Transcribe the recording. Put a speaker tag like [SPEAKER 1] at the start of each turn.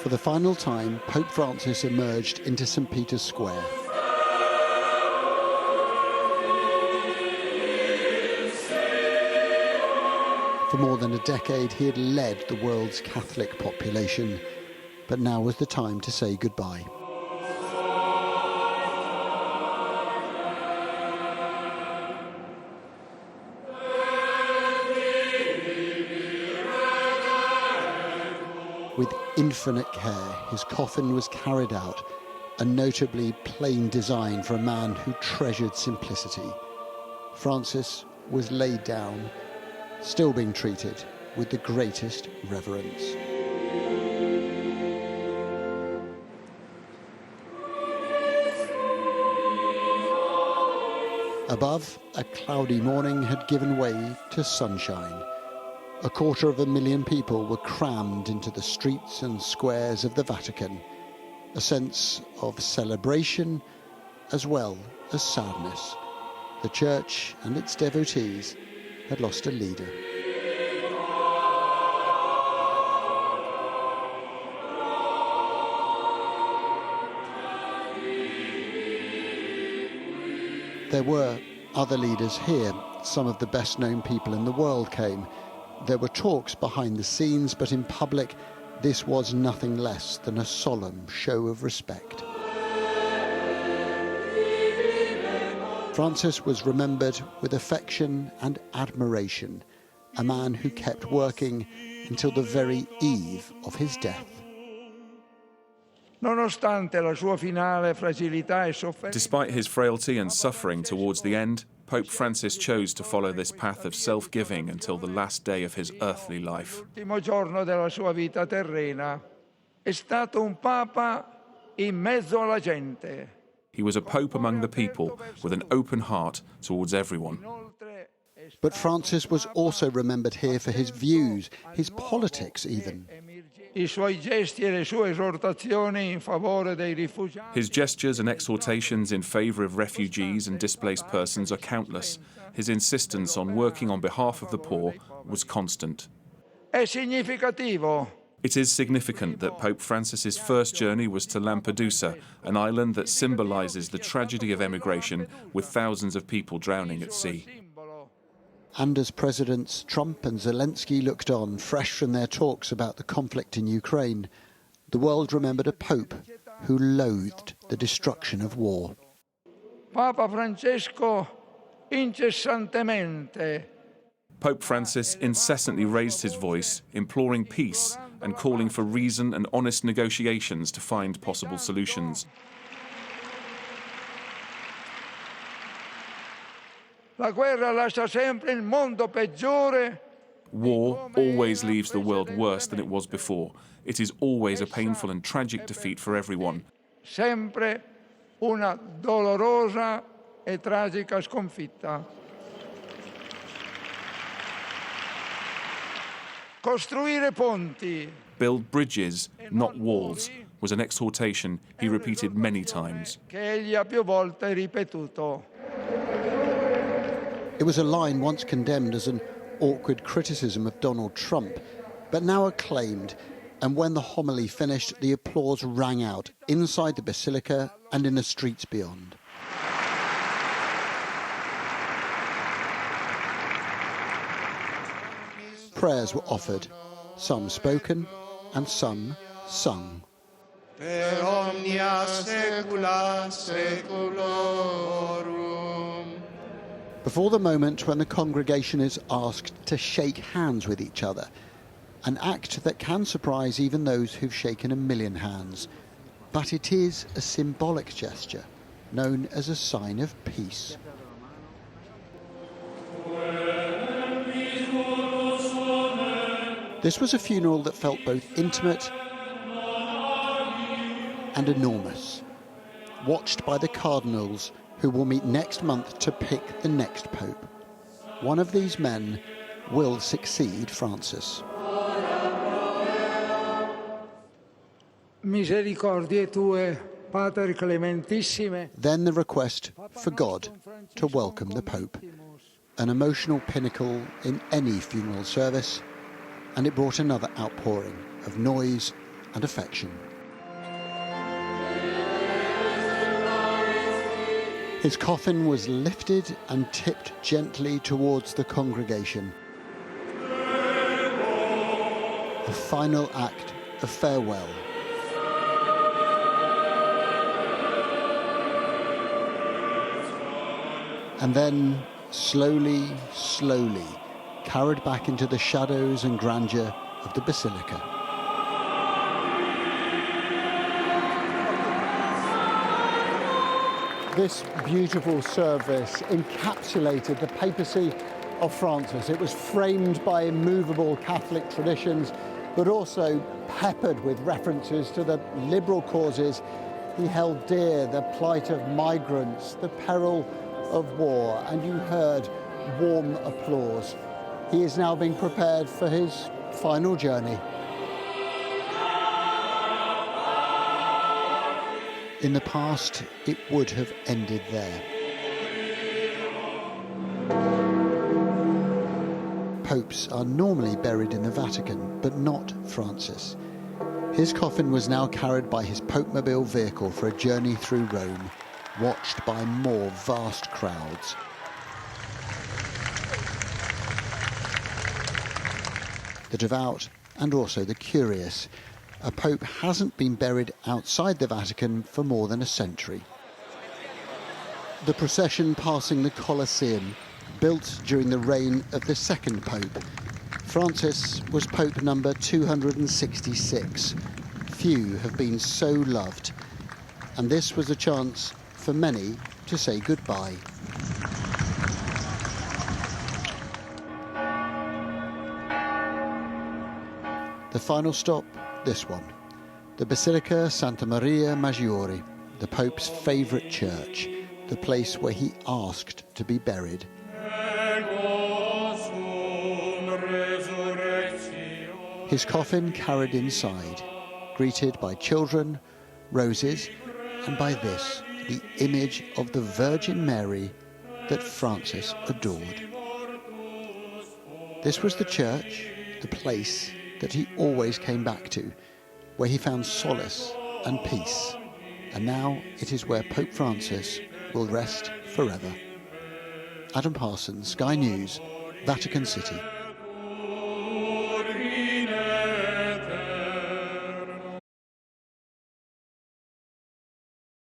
[SPEAKER 1] For the final time, Pope Francis emerged into St. Peter's Square. For more than a decade, he had led the world's Catholic population, but now was the time to say goodbye. With infinite care, his coffin was carried out, a notably plain design for a man who treasured simplicity. Francis was laid down, still being treated with the greatest reverence. Above, a cloudy morning had given way to sunshine. 250,000 people were crammed into the streets and squares of the Vatican, a sense of celebration as well as sadness. The Church and its devotees had lost a leader. There were other leaders here. Some of the best-known people in the world came. There were talks behind the scenes, but in public, this was nothing less than a solemn show of respect. Francis was remembered with affection and admiration, a man who kept working until the very eve of his death.
[SPEAKER 2] Despite his frailty and suffering towards the end, Pope Francis chose to follow this path of self-giving until the last day of his earthly life. He was a pope among the people, with an open heart towards everyone.
[SPEAKER 1] But Francis was also remembered here for his views, his politics even.
[SPEAKER 2] His gestures and exhortations in favour of refugees and displaced persons are countless. His insistence on working on behalf of the poor was constant. It is significant that Pope Francis's first journey was to Lampedusa, an island that symbolises the tragedy of emigration, with thousands of people drowning at sea.
[SPEAKER 1] And as Presidents Trump and Zelensky looked on, fresh from their talks about the conflict in Ukraine, the world remembered a pope who loathed the destruction of war.
[SPEAKER 3] Papa Francesco incessantemente.
[SPEAKER 2] Pope Francis incessantly raised his voice, imploring peace and calling for reason and honest negotiations to find possible solutions.
[SPEAKER 3] La guerra lascia sempre il mondo peggiore.
[SPEAKER 2] War always leaves the world worse than it was before. It is always a painful and tragic defeat for everyone.
[SPEAKER 3] Sempre una dolorosa e tragica sconfitta. Costruire ponti.
[SPEAKER 2] Build bridges, not walls, was an exhortation he repeated many times.
[SPEAKER 3] Che egli ha più volte ripetuto.
[SPEAKER 1] It was a line once condemned as an awkward criticism of Donald Trump, but now acclaimed, and when the homily finished, the applause rang out inside the basilica and in the streets beyond. Prayers were offered, some spoken and some sung.
[SPEAKER 4] Per omnia saecula saeculorum.
[SPEAKER 1] Before the moment when the congregation is asked to shake hands with each other, an act that can surprise even those who've shaken 1,000,000 hands. But it is a symbolic gesture, known as a sign of peace. This was a funeral that felt both intimate and enormous, watched by the cardinals who will meet next month to pick the next pope. One of these men will succeed Francis.
[SPEAKER 3] Misericordiae tue, Pater clementissime.
[SPEAKER 1] Then the request for God to welcome the Pope, an emotional pinnacle in any funeral service, and it brought another outpouring of noise and affection. His coffin was lifted and tipped gently towards the congregation. A final act of farewell. And then, slowly, slowly, carried back into the shadows and grandeur of the basilica. This beautiful service encapsulated the papacy of Francis. It was framed by immovable Catholic traditions, but also peppered with references to the liberal causes he held dear, the plight of migrants, the peril of war, and you heard warm applause. He is now being prepared for his final journey. In the past, it would have ended there. Popes are normally buried in the Vatican, but not Francis. His coffin was now carried by his Pope-mobile vehicle for a journey through Rome, watched by more vast crowds. The devout and also the curious. A pope hasn't been buried outside the Vatican for more than a century. The procession passing the Colosseum, built during the reign of the second pope. Francis was Pope number 266. Few have been so loved, and this was a chance for many to say goodbye. The final stop, this one, the Basilica Santa Maria Maggiore, the Pope's favourite church, the place where he asked to be buried. His coffin carried inside, greeted by children, roses, and by this, the image of the Virgin Mary that Francis adored. This was the church, the place that he always came back to, where he found solace and peace. And now it is where Pope Francis will rest forever. Adam Parsons, Sky News, Vatican City.